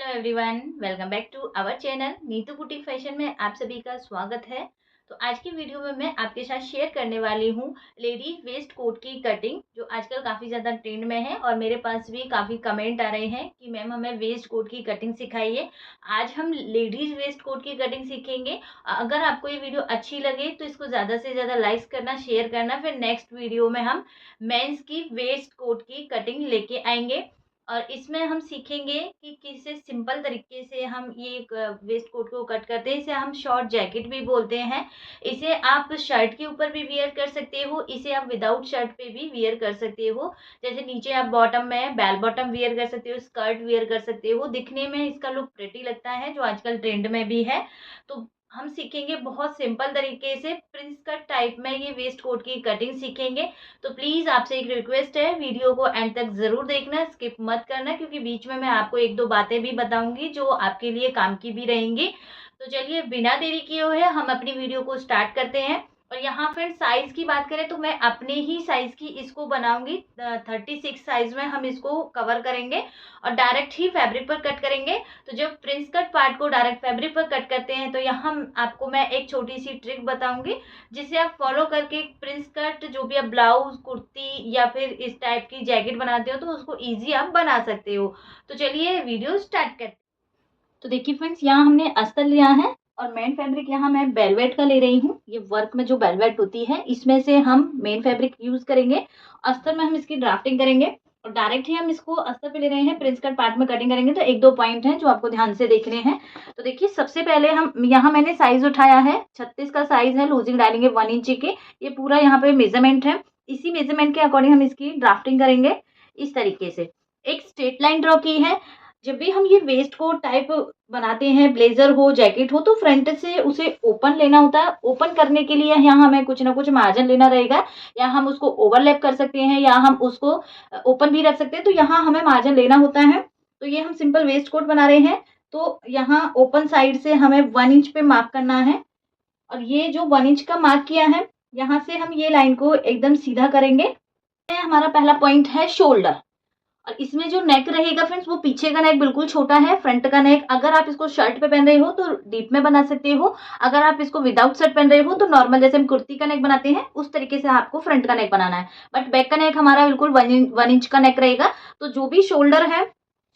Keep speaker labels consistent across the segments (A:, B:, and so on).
A: Everyone, welcome back to our channel Neetu boutique fashion में आप सभी का स्वागत है। तो आज की वीडियो में मैं आपके साथ शेयर करने वाली हूँ लेडीज वेस्ट कोट की कटिंग, जो आजकल काफ़ी ज़्यादा ट्रेंड में है और मेरे पास भी काफ़ी कमेंट आ रहे हैं कि मैम हमें वेस्ट कोट की कटिंग सिखाइए। आज हम लेडीज वेस्ट कोट की कटिंग सीखेंगे। अगर आपको ये वीडियो अच्छी लगे तो इसको ज़्यादा से ज़्यादा लाइक करना, शेयर करना। फिर नेक्स्ट वीडियो में हम मेंस की वेस्ट कोट की कटिंग लेके आएंगे और इसमें हम सीखेंगे कि किसे सिंपल तरीके से हम ये वेस्ट कोट को कट करते हैं। इसे हम शॉर्ट जैकेट भी बोलते हैं। इसे आप शर्ट के ऊपर भी वियर कर सकते हो, इसे आप विदाउट शर्ट पे भी वियर कर सकते हो। जैसे नीचे आप बॉटम में बेल बॉटम वियर कर सकते हो, स्कर्ट वियर कर सकते हो। दिखने में इसका लुक प्रिटी लगता है, जो आजकल ट्रेंड में भी है। तो हम सीखेंगे बहुत सिंपल तरीके से प्रिंस कट टाइप में ये वेस्ट कोट की कटिंग सीखेंगे। तो प्लीज आपसे एक रिक्वेस्ट है, वीडियो को एंड तक जरूर देखना, स्किप मत करना, क्योंकि बीच में मैं आपको एक दो बातें भी बताऊंगी जो आपके लिए काम की भी रहेंगी। तो चलिए बिना देरी किए हुए हम अपनी वीडियो को स्टार्ट करते हैं। और यहाँ फ्रेंड साइज की बात करें तो मैं अपने ही साइज की इसको बनाऊंगी। 36 साइज में हम इसको कवर करेंगे और डायरेक्ट ही फैब्रिक पर कट करेंगे। तो जब प्रिंस कट पार्ट को डायरेक्ट फैब्रिक पर कट करते हैं तो यहाँ आपको मैं एक छोटी सी ट्रिक बताऊंगी, जिसे आप फॉलो करके प्रिंस कट जो भी आप ब्लाउज, कुर्ती या फिर इस टाइप की जैकेट बनाते हो तो उसको इजी आप बना सकते हो। तो चलिए वीडियो स्टार्ट करते हैं। तो देखिए फ्रेंड्स, यहाँ हमने अस्तर लिया है और मेन फैब्रिक यहाँ मैं वेलवेट का ले रही हूँ। ये वर्क में जो वेलवेट होती है इसमें से हम मेन फैब्रिक यूज करेंगे। अस्तर में हम इसकी ड्राफ्टिंग करेंगे और डायरेक्ट ही हम इसको अस्तर पे ले रहे हैं, प्रिंस कट पार्ट में कटिंग करेंगे। तो एक दो पॉइंट हैं जो आपको ध्यान से देखने हैं। तो देखिए सबसे पहले हम यहाँ मैंने साइज उठाया है 36 का साइज है, लूजिंग डालेंगे 1 इंच के। ये पूरा यहाँ पे मेजरमेंट है। इसी मेजरमेंट के अकॉर्डिंग हम इसकी ड्राफ्टिंग करेंगे। इस तरीके से एक स्ट्रेट लाइन ड्रॉ की है। जब भी हम ये वेस्ट कोट टाइप बनाते हैं, ब्लेजर हो, जैकेट हो, तो फ्रंट से उसे ओपन लेना होता है। ओपन करने के लिए यहाँ हमें कुछ ना कुछ मार्जिन लेना रहेगा, या हम उसको ओवरलैप कर सकते हैं या हम उसको ओपन भी रख सकते हैं। तो यहाँ हमें मार्जिन लेना होता है। तो ये हम सिंपल वेस्ट कोट बना रहे हैं, तो यहाँ ओपन साइड से हमें 1 इंच पे मार्क करना है। और ये जो 1 इंच का मार्क किया है, यहाँ से हम ये लाइन को एकदम सीधा करेंगे। हमारा पहला पॉइंट है शोल्डर। और इसमें जो नेक रहेगा फ्रेंड्स, वो पीछे का नेक बिल्कुल छोटा है, फ्रंट का नेक अगर आप इसको शर्ट पे पहन रहे हो तो डीप में बना सकते हो। अगर आप इसको विदाउट शर्ट पहन रहे हो तो नॉर्मल जैसे हम कुर्ती का नेक बनाते हैं उस तरीके से आपको फ्रंट का नेक बनाना है। बट बैक का नेक हमारा बिल्कुल 1 इंच का नेक रहेगा। तो जो भी शोल्डर है,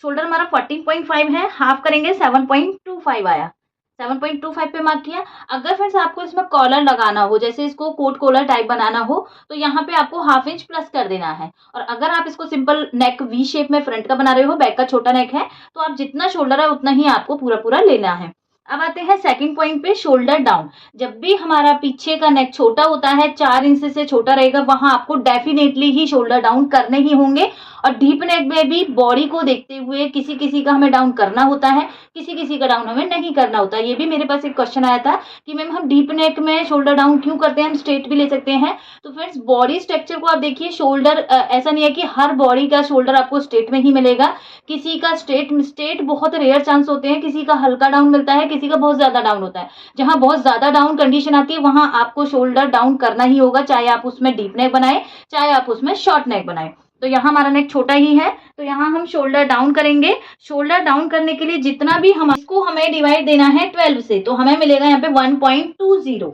A: शोल्डर हमारा 14.5 है, हाफ करेंगे 7.25 आया। 7.25 पे मार्क किया। अगर फ्रेंड्स आपको इसमें कॉलर लगाना हो, जैसे इसको कोट कॉलर टाइप बनाना हो, तो यहाँ पे आपको ½ इंच प्लस कर देना है। और अगर आप इसको सिंपल नेक वी शेप में फ्रंट का बना रहे हो, बैक का छोटा नेक है, तो आप जितना शोल्डर है उतना ही आपको पूरा पूरा लेना है। अब आते हैं सेकंड पॉइंट पे, शोल्डर डाउन। जब भी हमारा पीछे का नेक छोटा होता है, 4 इंच से छोटा रहेगा, वहां आपको डेफिनेटली ही शोल्डर डाउन करने ही होंगे। और डीप नेक में भी बॉडी को देखते हुए किसी किसी का हमें डाउन करना होता है, किसी किसी का डाउन हमें नहीं करना होता। ये भी मेरे पास एक क्वेश्चन आया था कि मैम हम डीप नेक में शोल्डर डाउन क्यों करते हैं, हम स्ट्रेट भी ले सकते हैं। तो फ्रेंड्स बॉडी स्ट्रक्चर को आप देखिए, शोल्डर ऐसा नहीं है कि हर बॉडी का शोल्डर आपको स्ट्रेट में ही मिलेगा। किसी का स्ट्रेट बहुत रेयर चांस होते हैं, किसी का हल्का डाउन मिलता है, किसी का बहुत ज्यादा डाउन होता है। जहां बहुत ज्यादा डाउन कंडीशन आती है वहां आपको शोल्डर डाउन करना ही होगा, चाहे आप उसमें डीप नेक बनाए चाहे आप उसमें शॉर्ट नेक बनाए। तो यहाँ हमारा नेक छोटा ही है, तो यहाँ हम शोल्डर डाउन करेंगे। शोल्डर डाउन करने के लिए जितना भी इसको हमें डिवाइड देना है 12 से, तो हमें मिलेगा यहाँ पे 1.20।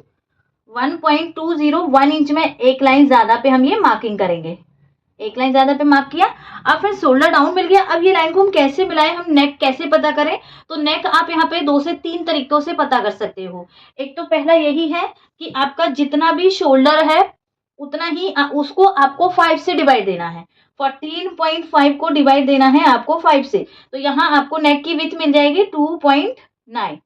A: 1 इंच में एक लाइन ज्यादा पे हम ये मार्किंग करेंगे। एक लाइन ज्यादा पे मार्क किया। अब फिर शोल्डर डाउन मिल गया। अब ये लाइन को हम कैसे मिलाएं, हम नेक कैसे पता करें? तो नेक आप यहाँ पे 2 से 3 तरीकों से पता कर सकते हो। एक तो पहला यही है कि आपका जितना भी शोल्डर है उतना ही उसको आपको 5 से डिवाइड देना है। 14.5 को डिवाइड देना है आपको 5 से, तो यहाँ आपको नेक की विड्थ मिल जाएगी 2.9।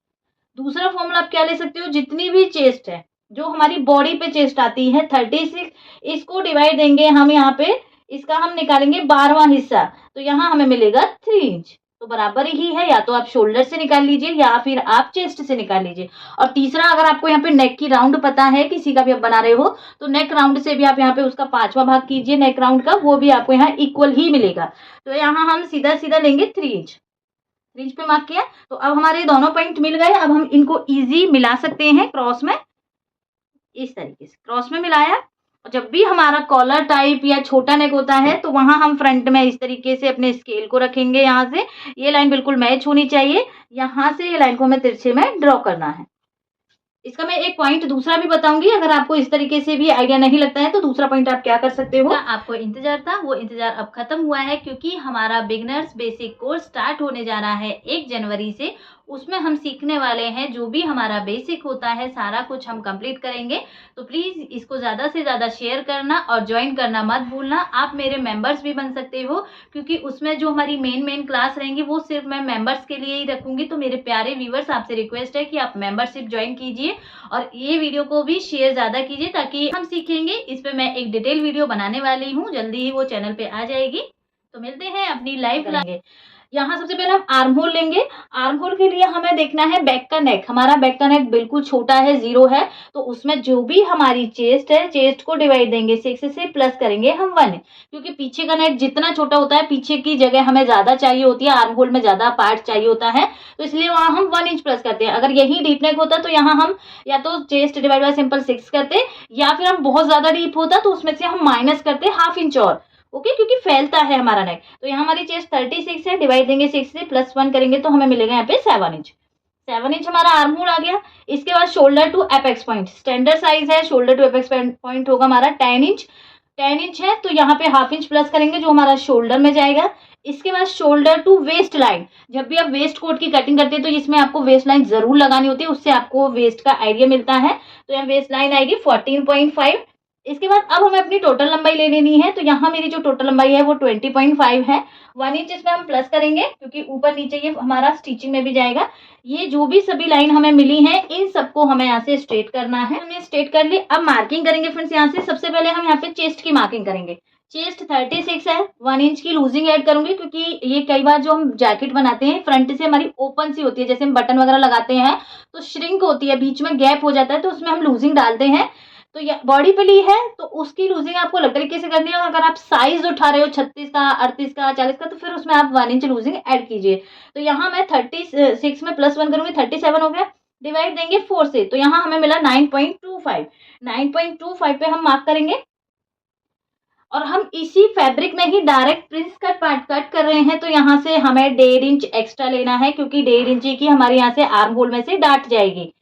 A: दूसरा फॉर्मूला आप क्या ले सकते हो, जितनी भी चेस्ट है, जो हमारी बॉडी पे चेस्ट आती है 36, इसको डिवाइड देंगे हम यहाँ पे, इसका हम निकालेंगे 12वां हिस्सा, तो यहाँ हमें मिलेगा 3 इंच। तो बराबर ही है, या तो आप शोल्डर से निकाल लीजिए या फिर आप चेस्ट से निकाल लीजिए। और तीसरा, अगर आपको यहाँ पे नेक की राउंड पता है, किसी का भी आप बना रहे हो, तो नेक राउंड से भी आप यहाँ पे उसका 5वां भाग कीजिए नेक राउंड का, वो भी आपको यहाँ इक्वल ही मिलेगा। तो यहाँ हम सीधा सीधा लेंगे 3 इंच। 3 इंच पे मार्क किया। तो अब हमारे दोनों पॉइंट मिल गए। अब हम इनको इजी मिला सकते हैं क्रॉस में, इस तरीके से क्रॉस में मिलाया। जब भी हमारा कॉलर टाइप या छोटा नेक होता है तो वहां हम फ्रंट में इस तरीके से अपने स्केल को रखेंगे। यहाँ से ये लाइन बिल्कुल मैच होनी चाहिए, यहाँ से ये लाइन को हमें तिरछे में ड्रॉ करना है। इसका मैं एक पॉइंट दूसरा भी बताऊंगी, अगर आपको इस तरीके से भी आइडिया नहीं लगता है तो दूसरा पॉइंट आप क्या कर सकते हो। आपको इंतजार था, वो इंतजार अब खत्म हुआ है, क्योंकि हमारा बिगनर्स बेसिक कोर्स स्टार्ट होने जा रहा है 1 जनवरी से। उसमें हम सीखने वाले हैं जो भी हमारा बेसिक होता है, सारा कुछ हम कंप्लीट करेंगे। तो प्लीज इसको ज्यादा से ज्यादा शेयर करना और ज्वाइन करना मत भूलना। आप मेरे मेंबर्स भी बन सकते हो, क्योंकि उसमें जो हमारी मेन क्लास रहेंगी वो सिर्फ मैं मेंबर्स के लिए ही रखूंगी। तो मेरे प्यारे व्यूवर्स, आपसे रिक्वेस्ट है कि आप मेंबरशिप ज्वाइन कीजिए और ये वीडियो को भी शेयर ज्यादा कीजिए, ताकि हम सीखेंगे। इस पे मैं एक डिटेल वीडियो बनाने वाली हूँ, जल्दी ही वो चैनल पे आ जाएगी। तो मिलते हैं अपनी लाइव करेंगे। यहाँ सबसे पहले हम आर्म होल लेंगे। आर्म होल के लिए हमें देखना है बैक का नेक। हमारा बैक का नेक बिल्कुल छोटा है, 0 है, तो उसमें जो भी हमारी चेस्ट है, चेस्ट को डिवाइड देंगे 6 से प्लस करेंगे हम 1, क्योंकि पीछे का नेक जितना छोटा होता है, पीछे की जगह हमें ज्यादा चाहिए होती है, आर्म होल में ज्यादा पार्ट चाहिए होता है, तो इसलिए वहां हम 1 इंच प्लस करते हैं। अगर यही डीप नेक होता तो यहाँ हम या तो चेस्ट डिवाइड बाय सिंपल 6 करते, या फिर हम बहुत ज्यादा डीप होता तो उसमें से हम माइनस करते ½ इंच और, ओके, क्योंकि फैलता है हमारा नेक। तो यहाँ हमारी चेस्ट 36 है, डिवाइड देंगे 6 से, प्लस 1 करेंगे तो हमें मिलेगा यहाँ पे 7 इंच। 7 इंच हमारा आर्म होल आ गया। इसके बाद shoulder to apex point, standard size है, शोल्डर टू एपेक्स पॉइंट होगा हमारा 10 इंच। 10 इंच है तो यहाँ पे ½ इंच प्लस करेंगे जो हमारा शोल्डर में जाएगा। इसके बाद शोल्डर टू वेस्ट लाइन, जब भी आप वेस्ट कोट की कटिंग करते हैं तो इसमें आपको वेस्ट लाइन जरूर लगानी होती है, उससे आपको वेस्ट का आइडिया मिलता है। तो यहाँ वेस्ट लाइन आएगी 14.5। इसके बाद अब हमें अपनी टोटल लंबाई ले लेनी है, तो यहाँ मेरी जो टोटल लंबाई है वो 20.5 है। 1 इंच इसमें हम प्लस करेंगे, क्योंकि ऊपर नीचे ये हमारा स्टिचिंग में भी जाएगा। ये जो भी सभी लाइन हमें मिली है, इन सबको हमें यहाँ से स्ट्रेट करना है। हमने स्ट्रेट कर ली। अब मार्किंग करेंगे फ्रेंड्स। यहाँ से सबसे पहले हम यहाँ पे चेस्ट की मार्किंग करेंगे। चेस्ट 36 है, 1 इंच की लूजिंग ऐड करूंगी, क्योंकि ये कई बार जो हम जैकेट बनाते हैं फ्रंट से हमारी ओपन सी होती है, जैसे हम बटन वगैरह लगाते हैं तो श्रिंक होती है, बीच में गैप हो जाता है, तो उसमें हम लूजिंग डालते हैं। तो ये बॉडी पे ली है तो उसकी लूजिंग आपको अलग तरीके से करनी है। और अगर आप साइज उठा रहे हो 36 का, 38 का, 40 का, तो फिर उसमें आप 1 इंच लूजिंग ऐड कीजिए। तो यहाँ मैं 36 में प्लस 1 करूंगी, 37 हो गया। डिवाइड देंगे 4 से, तो यहाँ हमें मिला 9.25। 9.25 पे हम मार्क करेंगे। और हम इसी फैब्रिक में ही direct prince cut part cut कर रहे हैं, तो यहाँ से हमें 1.5 इंच एक्स्ट्रा लेना है, क्योंकि 1.5 इंच की हमारे यहाँ से आर्म होल में से डाट जाएगी।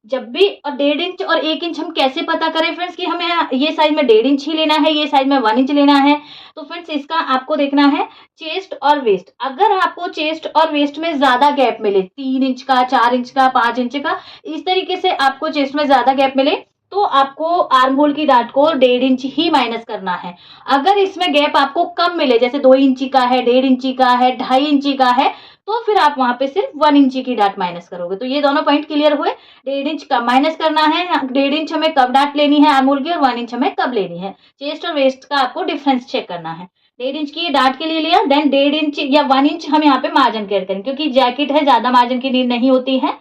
A: जब भी, और 1.5 इंच और 1 इंच हम कैसे पता करें फ्रेंड्स कि हमें ये साइज में 1.5 इंच ही लेना है, ये साइज में 1 इंच लेना है। तो फ्रेंड्स इसका आपको देखना है चेस्ट और वेस्ट। अगर आपको चेस्ट और वेस्ट में ज्यादा गैप मिले, 3 इंच का, 4 इंच का, 5 इंच का, इस तरीके से आपको चेस्ट में ज्यादा गैप मिले, तो आपको आर्म होल की डाट को 1.5 इंच ही माइनस करना है। अगर इसमें गैप आपको कम मिले, जैसे 2 इंची का है, 1.5 इंची का है, 2.5 इंची का है, तो फिर आप वहां पे सिर्फ 1 इंची की डाट माइनस करोगे। तो ये दोनों पॉइंट क्लियर हुए। 1.5 इंच कब माइनस करना है, 1.5 इंच हमें कब डाट लेनी है आर्म होल की, और 1 इंच हमें कब लेनी है। चेस्ट और वेस्ट का आपको डिफरेंस चेक करना है। 1.5 इंच की डाट के लिए लिया, देन 1.5 इंच या 1 इंच हम यहाँ पे मार्जिन का ऐड करेंगे, क्योंकि जैकेट है, ज्यादा मार्जिन की नीड नहीं होती है।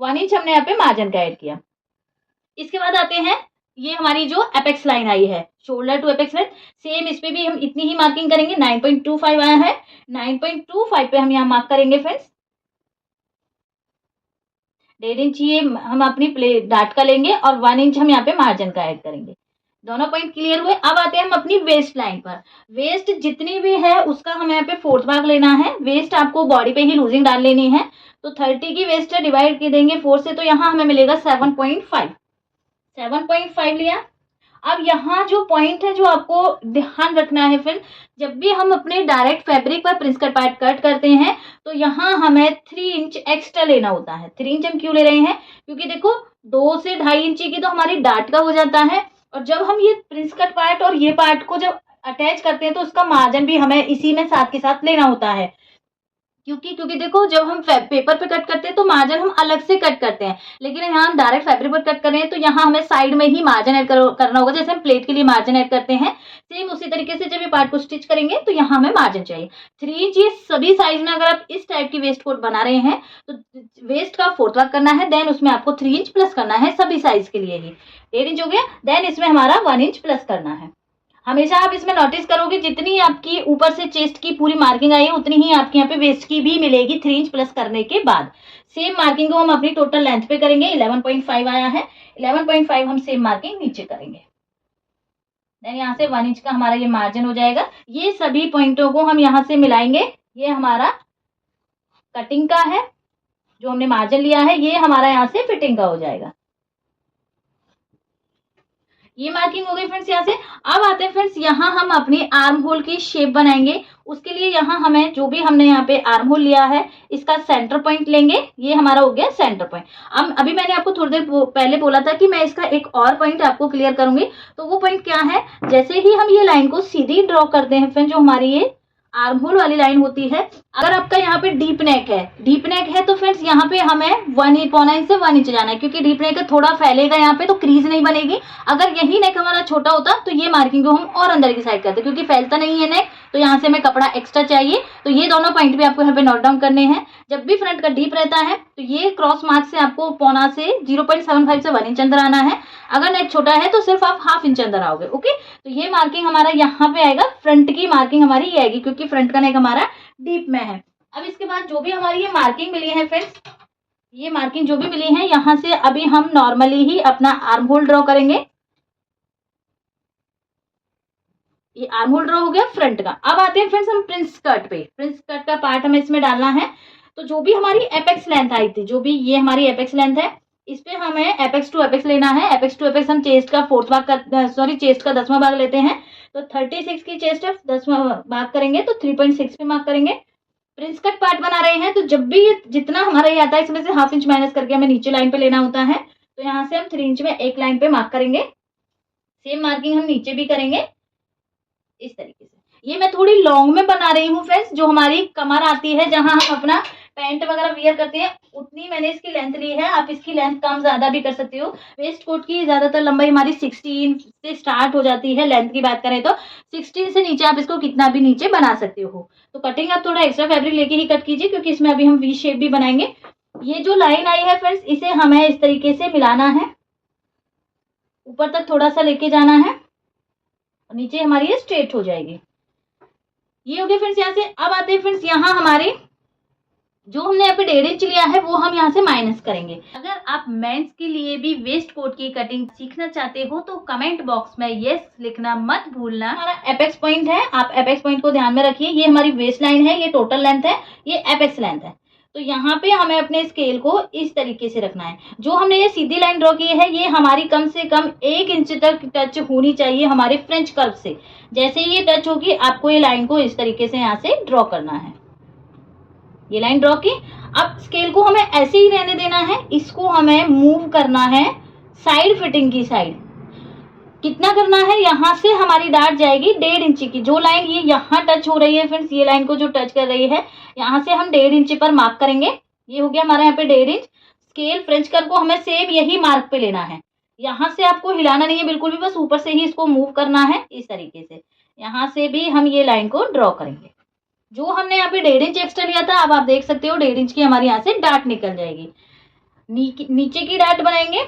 A: 1 इंच हमने यहाँ पे मार्जिन का ऐड किया। इसके बाद आते हैं, ये हमारी जो एपेक्स लाइन आई है, shoulder to apex line, same इस पे भी हम इतनी ही मार्किंग करेंगे। 9.25 आया है, 9.25 पे हम यहाँ मार्क करेंगे फ्रेंड्स। 1.5 इंच ये हम अपनी प्ले डाट का लेंगे, और 1 इंच हम यहाँ पे मार्जिन का ऐड करेंगे। दोनों पॉइंट क्लियर हुए। अब आते हैं हम अपनी वेस्ट लाइन पर। वेस्ट जितनी भी है उसका हमें यहाँ पे 4th भाग लेना है। वेस्ट आपको बॉडी पे ही लूजिंग डाल लेनी है। तो 30 की वेस्ट है, डिवाइड की देंगे 4 से, तो यहाँ हमें मिलेगा 7.5। 7.5 लिया। अब यहाँ जो पॉइंट है जो आपको ध्यान रखना है, फिर जब भी हम अपने डायरेक्ट फैब्रिक पर प्रिंस कट पार्ट कट करते हैं, तो यहाँ हमें 3 इंच एक्स्ट्रा लेना होता है। 3 इंच हम क्यों ले रहे हैं, क्योंकि देखो 2 से 2.5 इंची की तो हमारी डाट का हो जाता है, और जब हम ये प्रिंस कट पार्ट और ये पार्ट को जब अटैच करते हैं तो उसका मार्जिन भी हमें इसी में साथ के साथ लेना होता है। क्योंकि देखो, जब हम पेपर पे कट करते हैं तो मार्जिन हम अलग से कट करते हैं, लेकिन यहाँ हम डायरेक्ट फैब्रिक पर कट कर रहे हैं, तो यहाँ हमें साइड में ही मार्जिन ऐड करना होगा, जैसे हम प्लेट के लिए मार्जिन ऐड करते हैं। सेम उसी तरीके से जब ये पार्ट को स्टिच करेंगे तो यहाँ हमें मार्जिन चाहिए 3 इंच। ये सभी साइज में अगर आप इस टाइप की वेस्ट कोट बना रहे हैं तो वेस्ट का 4th भाग करना है, देन उसमें आपको 3 इंच प्लस करना है, सभी साइज के लिए ही 1.5 इंच हो गया। देन इसमें हमारा 1 इंच प्लस करना है। हमेशा आप इसमें नोटिस करोगे, जितनी आपकी ऊपर से चेस्ट की पूरी मार्किंग आई है उतनी ही आपके यहाँ पे वेस्ट की भी मिलेगी 3 इंच प्लस करने के बाद। सेम मार्किंग को हम अपनी टोटल लेंथ पे करेंगे। 11.5 आया है, 11.5 हम सेम मार्किंग नीचे करेंगे। देन यहाँ से 1 इंच का हमारा ये मार्जिन हो जाएगा। ये सभी पॉइंटों को हम यहाँ से मिलाएंगे। ये हमारा कटिंग का है, जो हमने मार्जिन लिया है, ये हमारा यहाँ से फिटिंग का हो जाएगा। ये मार्किंग हो गई फ्रेंड्स यहाँ से। अब आते हैं फ्रेंड्स, यहाँ हम अपनी आर्म होल की शेप बनाएंगे। उसके लिए यहाँ हमें जो भी हमने यहाँ पे आर्म होल लिया है, इसका सेंटर पॉइंट लेंगे। ये हमारा हो गया सेंटर पॉइंट। अब अभी मैंने आपको थोड़ी देर पहले बोला था कि मैं इसका एक और पॉइंट आपको क्लियर करूंगी। तो वो पॉइंट क्या है, जैसे ही हम ये लाइन को सीधी ड्रॉ करते हैं फ्रेंड, जो हमारी ये आर्म होल वाली लाइन होती है, अगर आपका यहाँ पे डीप नेक है तो फ्रेंड्स यहाँ पे हमें 1.9 से 1 इंच जाना है, क्योंकि डीप नेक थोड़ा फैलेगा यहाँ पे तो क्रीज नहीं बनेगी। अगर यही नेक हमारा छोटा होता तो ये मार्किंग को हम और अंदर की साइड करते, क्योंकि फैलता नहीं है नेक, तो यहाँ से हमें कपड़ा एक्स्ट्रा चाहिए। तो ये दोनों पॉइंट भी आपको यहाँ पे नोट डाउन करने हैं। जब भी फ्रंट का डीप रहता है तो ये क्रॉस मार्क से आपको 0.5 से 0.75 से 1 इंच अंदर आना है। अगर नेक छोटा है तो सिर्फ आप 1/2 इंच अंदर आओगे। ओके, तो ये मार्किंग हमारा यहाँ पे आएगा। फ्रंट की मार्किंग हमारी ये आएगी, क्योंकि फ्रंट का नेक हमारा डीप में है। अब इसके बाद जो भी हमारी ये मार्किंग मिली है फ्रेंड्स, ये मार्किंग जो भी मिली है, यहाँ से अभी हम नॉर्मली ही अपना आर्म होल ड्रॉ करेंगे। ये आर्म होल ड्रॉ हो गया फ्रंट का। अब आते हैं फ्रेंड्स हम प्रिंस कट पे। प्रिंस कट का पार्ट हमें इसमें डालना है। तो जो भी हमारी एपेक्स लेंथ आई थी, जो भी ये हमारी एपेक्स लेंथ है, इस पे हमें एपेक्स टू एपेक्स लेना है। एपेक्स टू एपेक्स हम चेस्ट का 4th भाग का चेस्ट का 10वां भाग लेते हैं। तो 36 की चेस्ट है 10वां भाग करेंगे तो 3.6 पे मार्क करेंगे। प्रिंस कट पार्ट बना रहे हैं तो जब भी जितना हमारा ये आता है, इसमें से 1/2 इंच माइनस करके हमें नीचे लाइन पे लेना होता है। तो यहाँ से हम 3 इंच में एक लाइन पे मार्क करेंगे। सेम मार्किंग हम नीचे भी करेंगे इस तरीके से। ये मैं थोड़ी लॉन्ग में बना रही हूँ फ्रेंड्स, जो हमारी कमर आती है, जहां हम अपना पैंट वगैरह वियर करते हैं, उतनी मैंने इसकी लेंथ ली है। आप इसकी लेंथ कम ज्यादा भी कर सकते हो। वेस्ट कोट की ज्यादातर लंबाई हमारी 16 से स्टार्ट हो जाती है। लेंथ की बात करें तो 16 से नीचे आप इसको कितना भी नीचे बना सकते हो। तो कटिंग आप थोड़ा एक्स्ट्रा फैब्रिक लेके ही कट कीजिए, क्योंकि इसमें अभी हम वी शेप भी बनाएंगे। ये जो लाइन आई है फ्रेंड्स, इसे हमें इस तरीके से मिलाना है, ऊपर तक थोड़ा सा लेके जाना है और नीचे हमारी ये स्ट्रेट हो जाएगी। ये हो गया फ्रेंड्स यहाँ से। अब आते हैं फ्रेंड्स, यहाँ हमारे जो हमने यहाँ पे 1.5 इंच लिया है, वो हम यहाँ से माइनस करेंगे। अगर आप मेंस के लिए भी वेस्ट कोट की कटिंग सीखना चाहते हो तो कमेंट बॉक्स में यस लिखना मत भूलना। हमारा एपेक्स पॉइंट है, आप एपेक्स पॉइंट को ध्यान में रखिए। ये हमारी वेस्ट लाइन है, ये टोटल लेंथ है, ये एपेक्स लेंथ है। तो यहाँ पे हमें अपने स्केल को इस तरीके से रखना है। जो हमने ये सीधी लाइन ड्रॉ की है, ये हमारी कम से कम 1 इंच तक टच होनी चाहिए हमारे फ्रेंच कर्व से। जैसे ही ये टच होगी, आपको ये लाइन को इस तरीके से यहाँ से ड्रॉ करना है। ये लाइन ड्रॉ की। अब स्केल को हमें ऐसे ही रहने देना है, इसको हमें मूव करना है साइड फिटिंग की साइड। कितना करना है, यहाँ से हमारी डार्ट जाएगी 1.5 इंच की। जो लाइन ये यहाँ टच हो रही है फ्रेंड्स, ये लाइन को जो टच कर रही है, यहाँ से हम 1.5 इंच पर मार्क करेंगे। ये हो गया हमारा यहाँ पे 1.5 इंच। स्केल फ्रेंच कर्व को हमें सेम यही मार्क पे लेना है। यहाँ से आपको हिलाना नहीं है बिल्कुल भी, बस ऊपर से ही इसको मूव करना है इस तरीके से। यहाँ से भी हम ये लाइन को ड्रॉ करेंगे। जो हमने यहाँ पे 1.5 इंच एक्स्ट्रा लिया था, अब आप देख सकते हो 1.5 इंच की हमारी यहाँ से डार्ट निकल जाएगी। नीचे की डार्ट बनाएंगे।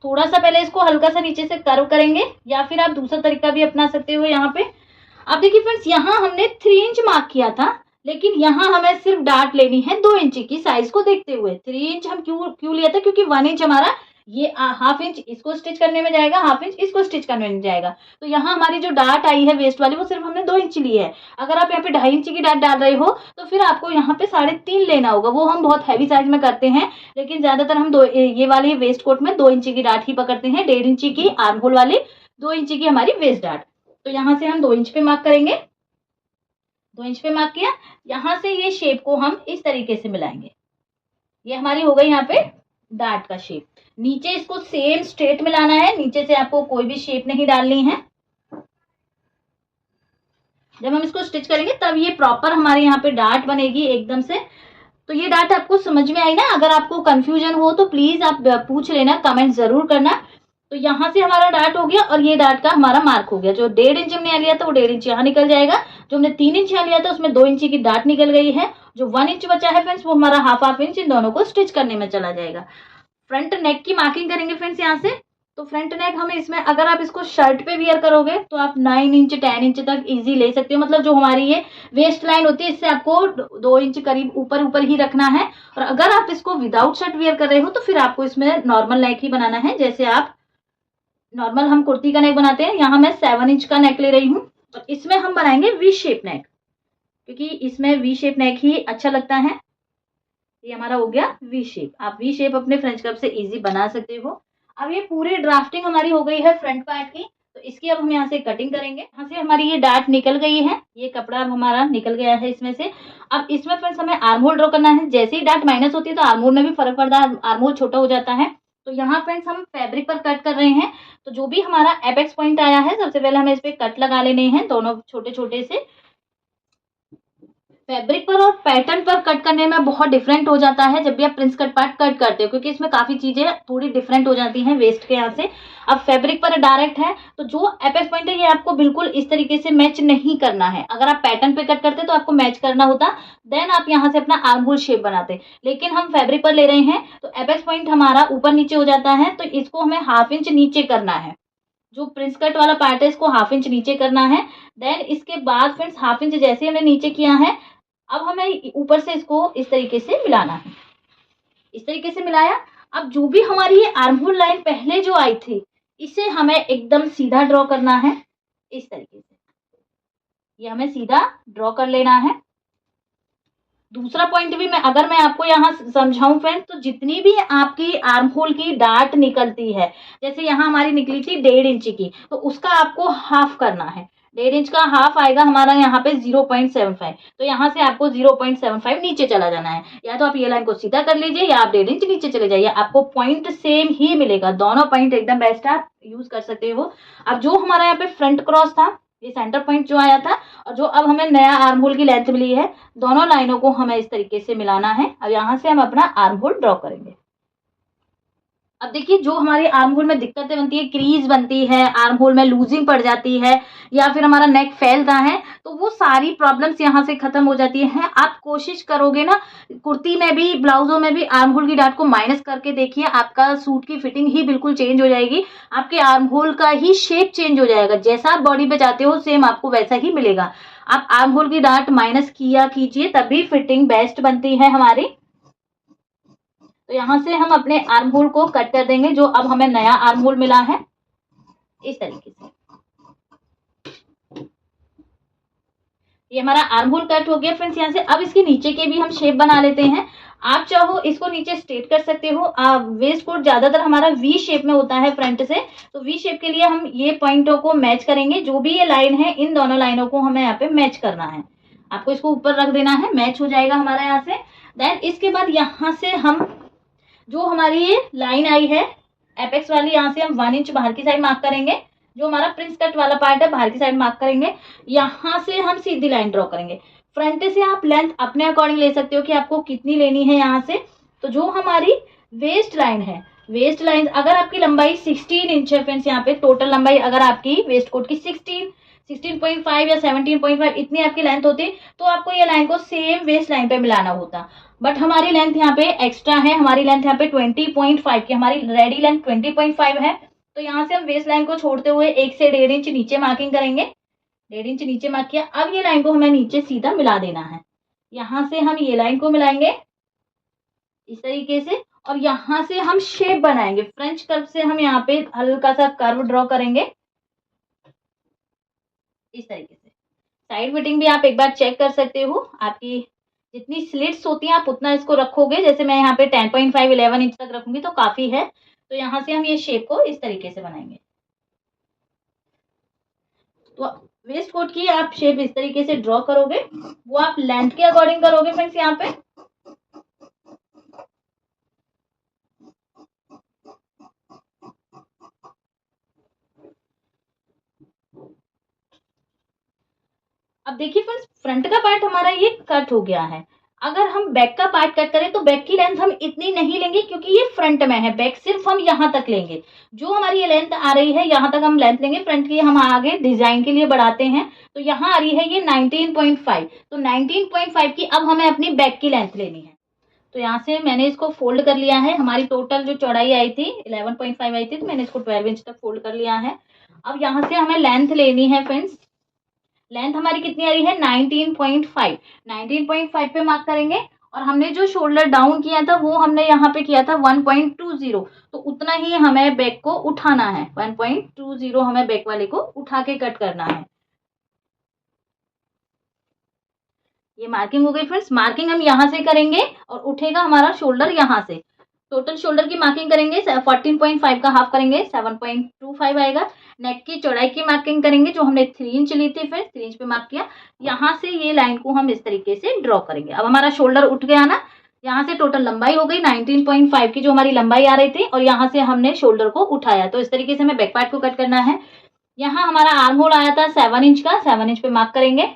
A: थोड़ा सा पहले इसको हल्का सा नीचे से कर्व करेंगे, या फिर आप दूसरा तरीका भी अपना सकते हो। यहाँ पे आप देखिए फ्रेंड्स, यहाँ हमने 3 इंच मार्क किया था, लेकिन यहाँ हमें सिर्फ डार्ट लेनी है 2 इंच की। साइज को देखते हुए 3 इंच हम क्यों लिया था, क्योंकि 1 इंच हमारा ये 1/2 इंच इसको स्टिच करने में जाएगा, 1/2 इंच इसको स्टिच करने में जाएगा। तो यहाँ हमारी जो डार्ट आई है वेस्ट वाली, वो सिर्फ हमने 2 इंच ली है। अगर आप यहाँ पे 2.5 इंच की डार्ट डाल रहे हो तो फिर आपको यहाँ पे 3.5 लेना होगा। वो हम बहुत हैवी साइज में करते हैं, लेकिन ज्यादातर हम ये वाले वेस्ट कोट में 2 इंच की डार्ट ही पकड़ते हैं। 1.5 इंच की आर्म होल वाली, 2 इंच की हमारी वेस्ट डार्ट। तो यहाँ से हम 2 इंच पे मार्क करेंगे। 2 इंच पे मार्क किया। यहाँ से ये शेप को हम इस तरीके से मिलाएंगे। ये हमारी हो गई यहाँ पे डार्ट का शेप। नीचे इसको सेम स्ट्रेट मिलाना है, नीचे से आपको कोई भी शेप नहीं डालनी है। जब हम इसको स्टिच करेंगे तब ये प्रॉपर हमारे यहाँ पे डार्ट बनेगी एकदम से। तो ये डार्ट आपको समझ में आई ना? अगर आपको कंफ्यूजन हो तो प्लीज आप पूछ लेना, कमेंट जरूर करना। तो यहाँ से हमारा डार्ट हो गया और ये डार्ट का हमारा मार्क हो गया। जो 1.5 इंच हमने लिया था वो 1.5 इंच यहाँ निकल जाएगा। जो हमने 3 इंच यहाँ लिया था उसमें 2 इंच की डार्ट निकल गई है। जो 1 इंच बचा है फ्रेंड्स, वो हमारा 1/2 इंच इन दोनों को स्टिच करने में चला जाएगा। फ्रंट नेक की मार्किंग करेंगे फ्रेंड्स यहाँ से। तो फ्रंट नेक हमें इसमें, अगर आप इसको शर्ट पे वियर करोगे तो आप 9 इंच 10 इंच तक इजी ले सकते हो। मतलब जो हमारी ये वेस्ट लाइन होती है, इससे आपको 2 इंच करीब ऊपर ही रखना है। और अगर आप इसको विदाउट शर्ट वियर कर रहे हो तो फिर आपको इसमें नॉर्मल नेक ही बनाना है, जैसे आप नॉर्मल हम कुर्ती का नेक बनाते हैं, यहाँ मैं 7 इंच का नेक ले रही हूँ और इसमें हम बनाएंगे वी शेप नेक, क्योंकि इसमें वी शेप नेक ही अच्छा लगता है। ये हमारा हो गया वी शेप। आप वी शेप अपने फ्रेंच कर्व से इजी बना सकते हो। अब ये पूरी ड्राफ्टिंग हमारी हो गई है फ्रंट पार्ट की, तो इसकी अब हम यहाँ से कटिंग करेंगे। यहाँ से हमारी ये डार्ट निकल गई है, ये कपड़ा अब हमारा निकल गया है इसमें से। अब इसमें फ्रेंड्स हमें आर्म होल ड्रॉ करना है। जैसे ही डार्ट माइनस होती है तो आर्म होल में भी फर्क पड़ता है, आर्म होल छोटा हो जाता है। तो यहाँ फ्रेंड्स हम फैब्रिक पर कट कर रहे हैं, तो जो भी हमारा एपेक्स पॉइंट आया है सबसे पहले हमें इस पे कट लगा लेने हैं, दोनों छोटे छोटे से। फैब्रिक पर और पैटर्न पर कट करने में बहुत डिफरेंट हो जाता है जब भी आप प्रिंस कट पार्ट कट करते हो, क्योंकि इसमें काफी चीजें थोड़ी डिफरेंट हो जाती हैं वेस्ट के यहाँ से। अब फैब्रिक पर डायरेक्ट है तो जो एपेक्स पॉइंट है ये आपको बिल्कुल इस तरीके से मैच नहीं करना है। अगर आप पैटर्न पे कट करते तो आपको मैच करना होता, देन आप यहाँ से अपना आर्म होल शेप बनाते। लेकिन हम फैब्रिक पर ले रहे हैं तो एपेक्स पॉइंट हमारा ऊपर नीचे हो जाता है, तो इसको हमें ½ इंच नीचे करना है। जो प्रिंस कट वाला पार्ट है इसको ½ इंच नीचे करना है। देन इसके बाद फ्रेंड्स ½ इंच जैसे हमने नीचे किया है, अब हमें ऊपर से इसको इस तरीके से मिलाना है। इस तरीके से मिलाया। अब जो भी हमारी ये आर्म होल लाइन पहले जो आई थी इसे हमें एकदम सीधा ड्रॉ करना है, इस तरीके से ये हमें सीधा ड्रॉ कर लेना है। दूसरा पॉइंट भी अगर मैं आपको यहाँ समझाऊं फ्रेंड्स, तो जितनी भी आपकी आर्म होल की डार्ट निकलती है, जैसे यहाँ हमारी निकली थी 1.5 इंच की, तो उसका आपको हाफ करना है। 1.5 इंच का हाफ आएगा हमारा यहाँ पे 0.75, तो यहाँ से आपको 0.75 नीचे चला जाना है। या तो आप ये लाइन को सीधा कर लीजिए या आप 1.5 इंच नीचे चले जाइए, आपको पॉइंट सेम ही मिलेगा। दोनों पॉइंट एकदम बेस्ट आप यूज कर सकते हो। अब जो हमारा यहाँ पे फ्रंट क्रॉस था, ये सेंटर पॉइंट जो आया था, और जो अब हमें नया आर्म होल की लेंथ मिली है, दोनों लाइनों को हमें इस तरीके से मिलाना है। अब यहाँ से हम अपना आर्म होल ड्रॉ करेंगे। अब देखिए जो हमारे आर्म होल में दिक्कतें बनती है, क्रीज बनती है, आर्म होल में लूजिंग पड़ जाती है, या फिर हमारा नेक फैलता है, तो वो सारी प्रॉब्लम्स यहाँ से खत्म हो जाती है। आप कोशिश करोगे ना, कुर्ती में भी ब्लाउजों में भी आर्म होल की डार्ट को माइनस करके देखिए, आपका सूट की फिटिंग ही बिल्कुल चेंज हो जाएगी। आपके आर्म होल का ही शेप चेंज हो जाएगा, जैसा आप बॉडी पे जाते हो सेम आपको वैसा ही मिलेगा। आप आर्म होल की डार्ट माइनस किया कीजिए, तभी फिटिंग बेस्ट बनती है हमारी। तो यहाँ से हम अपने आर्म होल को कट कर देंगे, जो अब हमें नया आर्म होल मिला है, इस तरीके से। ये हमारा आर्म होल कट हो गया फ्रेंड्स। यहाँ से अब इसके नीचे के भी हम शेप बना लेते हैं। आप चाहो इसको नीचे स्ट्रेट कर सकते हो। वेस्ट कोट ज्यादातर हमारा वी शेप में होता है फ्रंट से, तो वी शेप के लिए हम ये पॉइंटों को मैच करेंगे। जो भी ये लाइन है, इन दोनों लाइनों को हमें यहाँ पे मैच करना है। आपको इसको ऊपर रख देना है, मैच हो जाएगा हमारा यहाँ से। देन इसके बाद यहाँ से हम जो हमारी ये लाइन आई है एपेक्स वाली, यहाँ से हम 1 इंच बाहर की साइड मार्क करेंगे। जो हमारा प्रिंस कट वाला पार्ट है बाहर की साइड मार्क करेंगे। यहाँ से हम सीधी लाइन ड्रॉ करेंगे। फ्रंट से आप लेंथ अपने अकॉर्डिंग ले सकते हो कि आपको कितनी लेनी है यहाँ से। तो जो हमारी वेस्ट लाइन है, वेस्ट लाइन अगर आपकी लंबाई 16 इंच है फ्रेंड्स, यहाँ पे टोटल लंबाई अगर आपकी वेस्ट कोट की 16.5 या 17.5 इतनी आपकी लेंथ होती, तो आपको ये लाइन को सेम वेस्ट लाइन पे मिलाना होता। बट हमारी लेंथ यहाँ पे एक्स्ट्रा है, हमारी लेंथ यहाँ पे 20.5 की, हमारी रेडी लेंथ 20.5 है। तो यहाँ से हम वेस्ट लाइन को छोड़ते हुए 1 से 1.5 इंच नीचे मार्किंग करेंगे। 1.5 इंच नीचे मार्क किया। अब ये लाइन को हमें नीचे सीधा मिला देना है। यहाँ से हम ये लाइन को मिलाएंगे इस तरीके से, और यहाँ से हम शेप बनाएंगे। फ्रेंच कर्व से हम यहाँ पे हल्का सा कर्व ड्रॉ करेंगे इस तरीके से। साइड फिटिंग भी आप एक बार चेक कर सकते हो, आपकी जितनी स्लिट्स होती हैं आप उतना इसको रखोगे। जैसे मैं यहाँ पे 10.5 11 इंच तक रखूंगी तो काफी है। तो यहाँ से हम ये शेप को इस तरीके से बनाएंगे। तो वेस्ट कोट की आप शेप इस तरीके से ड्रॉ करोगे, वो आप लेंथ के अकॉर्डिंग करोगे फ्रेंड्स। यहाँ पे अब देखिए फ्रेंड्स, फ्रंट का पार्ट हमारा ये कट हो गया है। अगर हम बैक का पार्ट कट करें तो बैक की लेंथ हम इतनी नहीं लेंगे, क्योंकि ये फ्रंट में है। बैक सिर्फ हम यहाँ तक लेंगे। जो हमारी ये लेंथ आ रही है यहाँ तक हम लेंथ लेंगे। फ्रंट की हम आगे डिजाइन के लिए बढ़ाते हैं, तो यहाँ आ रही है ये 19.5। तो 19.5 की अब हमें अपनी बैक की लेंथ लेनी है। तो यहाँ से मैंने इसको फोल्ड कर लिया है। हमारी टोटल जो चौड़ाई आई थी 11.5 आई थी, तो मैंने इसको 12 इंच तक फोल्ड कर लिया है। अब यहाँ से हमें लेंथ लेनी है फ्रेंड्स। लेंथ हमारी कितनी आ रही है 19.5। 19.5 पे मार्क करेंगे और हमने जो शोल्डर डाउन किया था वो हमने यहाँ पे किया था 1.20, तो उतना ही हमें बैक को उठाना है। 1.20 हमें बैक वाले को उठा के कट करना है। ये मार्किंग हो गई फ्रेंड्स। मार्किंग हम यहाँ से करेंगे और उठेगा हमारा शोल्डर यहाँ से। टोटल शोल्डर की मार्किंग करेंगे 14.5 का हाफ करेंगे 7.25 आएगा। नेक की चौड़ाई की मार्किंग करेंगे जो हमने 3 इंच ली थी फ्रेंड्स, 3 इंच पे मार्क किया। यहाँ से ये लाइन को हम इस तरीके से ड्रॉ करेंगे। अब हमारा शोल्डर उठ गया ना, यहाँ से टोटल लंबाई हो गई 19.5 की जो हमारी लंबाई आ रही थी, और यहाँ से हमने शोल्डर को उठाया। तो इस तरीके से हमें बैक पार्ट को कट करना है। यहाँ हमारा आर्म होल आया था 7 इंच का, 7 इंच पे मार्क करेंगे।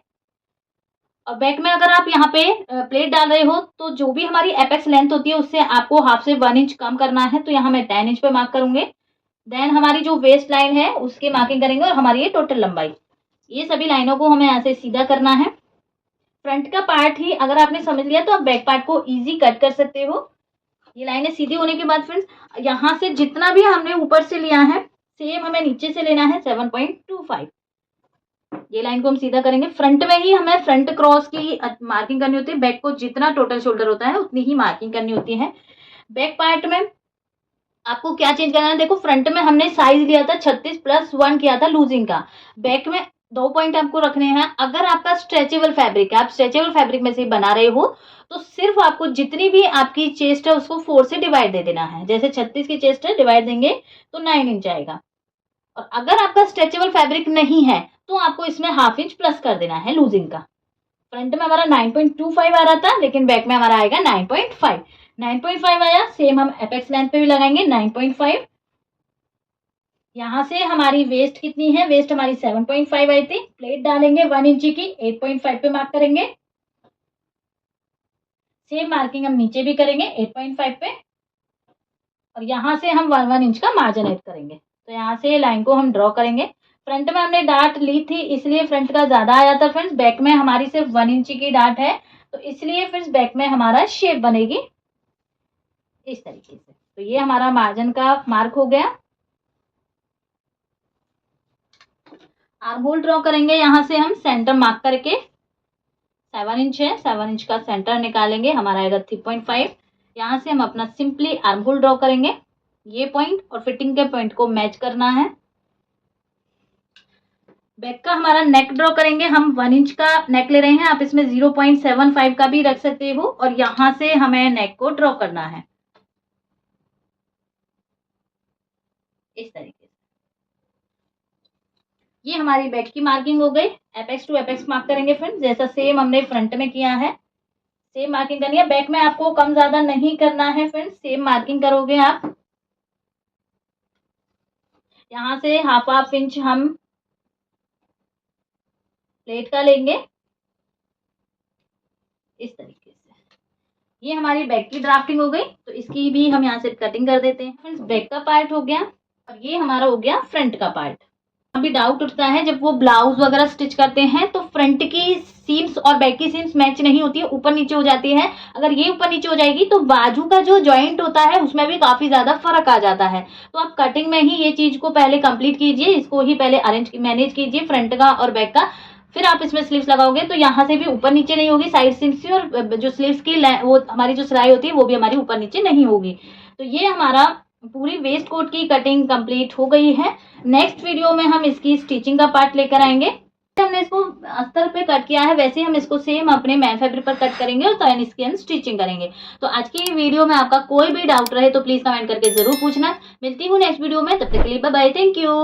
A: और बैक में अगर आप यहाँ पे प्लेट डाल रहे हो तो जो भी हमारी एपेक्स लेंथ होती है उससे आपको हाफ से 1 इंच कम करना है। तो यहाँ मैं 10 इंच पे मार्क करूंगे। देन हमारी जो वेस्ट लाइन है उसकी मार्किंग करेंगे और हमारी ये टोटल लंबाई, ये सभी लाइनों को हमें यहाँ से सीधा करना है। फ्रंट का पार्ट ही अगर आपने समझ लिया तो आप बैक पार्ट को इजी कट कर सकते हो। ये लाइनें सीधी होने के बाद फ्रेंड्स यहाँ से जितना भी हमने ऊपर से लिया है सेम हमें नीचे से लेना है 7.25। ये लाइन को हम सीधा करेंगे। फ्रंट में ही हमें फ्रंट क्रॉस की मार्किंग करनी होती है। बैक को जितना टोटल शोल्डर होता है उतनी ही मार्किंग करनी होती है। बैक पार्ट में आपको क्या चेंज करना है, देखो फ्रंट में हमने साइज लिया था 36+1 किया था लूजिंग का। बैक में 2 पॉइंट आपको रखने हैं। अगर आपका स्ट्रेचेबल फैब्रिक है, आप स्ट्रेचेबल फैब्रिक में से बना रहे हो तो सिर्फ आपको जितनी भी आपकी चेस्ट है उसको 4 से डिवाइड दे देना है। जैसे 36 की चेस्ट है, डिवाइड देंगे तो 9 इंच आएगा। और अगर आपका स्ट्रेचेबल फैब्रिक नहीं है तो आपको इसमें हाफ इंच प्लस कर देना है लूजिंग का। फ्रंट में हमारा 9.25 आ रहा था लेकिन बैक में हमारा आएगा 9.5। 9.5 आया, सेम हम एपेक्स लेंथ पे भी लगाएंगे 9.5। यहाँ से हमारी वेस्ट कितनी है, वेस्ट हमारी 7.5 आई थी। प्लेट डालेंगे 1 इंच की, 8.5 पे मार्क करेंगे। सेम मार्किंग हम नीचे भी करेंगे 8.5 पे, और यहाँ से हम 1 इंच का मार्जिन ऐड करेंगे। तो यहाँ से लाइन को हम ड्रॉ करेंगे। फ्रंट में हमने डार्ट ली थी इसलिए फ्रंट का ज्यादा आया था फ्रेंड्स। बैक में हमारी सिर्फ 1 इंच की डार्ट है तो इसलिए फ्रेंड्स बैक में हमारा शेप बनेगी इस तरीके से। तो ये हमारा मार्जिन का मार्क हो गया। आर्म होल ड्रॉ करेंगे। यहाँ से हम सेंटर मार्क करके 7 इंच है, 7 इंच का सेंटर निकालेंगे, हमारा आएगा 3.5। यहाँ से हम अपना सिंपली आर्म होल ड्रॉ करेंगे। ये पॉइंट और फिटिंग के पॉइंट को मैच करना है। बैक का हमारा नेक ड्रॉ करेंगे। हम 1 इंच का नेक ले रहे हैं, आप इसमें 0.75 का भी रख सकते हो। और यहाँ से हमें नेक को ड्रॉ करना है इस तरीके से। ये हमारी बैक की मार्किंग हो गई। एपेक्स टू एपेक्स मार्क करेंगे फ्रेंड्स, जैसा सेम हमने फ्रंट में किया है सेम मार्किंग करनी है। बैक में आपको कम ज्यादा नहीं करना है फ्रेंड्स, सेम मार्किंग करोगे आप। यहाँ से हाफ इंच हम प्लेट का लेंगे इस तरीके से। ये हमारी बैक की ड्राफ्टिंग हो गई, तो इसकी भी हम यहाँ से कटिंग कर देते हैं फ्रेंड्स। बैक का पार्ट हो गया और ये हमारा हो गया फ्रंट का पार्ट। अभी डाउट उठता है जब वो ब्लाउज वगैरह स्टिच करते हैं तो फ्रंट की सीम्स और बैक की सीम्स मैच नहीं होती है, ऊपर नीचे हो जाती है। अगर ये ऊपर नीचे हो जाएगी तो बाजू का जो जॉइंट होता है उसमें भी काफी ज्यादा फर्क आ जाता है। तो आप कटिंग में ही ये चीज को पहले कंप्लीट कीजिए, इसको ही पहले अरेंज मैनेज कीजिए फ्रंट का और बैक का। फिर आप इसमें स्लीव्स लगाओगे तो यहाँ से भी ऊपर नीचे नहीं होगी साइड सीम्स की, और जो स्लीव्स की वो हमारी जो सिलाई होती है वो भी हमारी ऊपर नीचे नहीं होगी। तो ये हमारा पूरी वेस्ट कोट की कटिंग कंप्लीट हो गई है। नेक्स्ट वीडियो में हम इसकी स्टिचिंग का पार्ट लेकर आएंगे। हमने इसको अस्तर पे कट किया है वैसे हम इसको सेम अपने मैन फैब्रिक पर कट करेंगे और then इसकी हम स्टिचिंग करेंगे। तो आज की वीडियो में आपका कोई भी डाउट रहे तो प्लीज कमेंट करके जरूर पूछना। मिलती हूँ नेक्स्ट वीडियो में, तब तक के लिए बाय बाय, थैंक यू।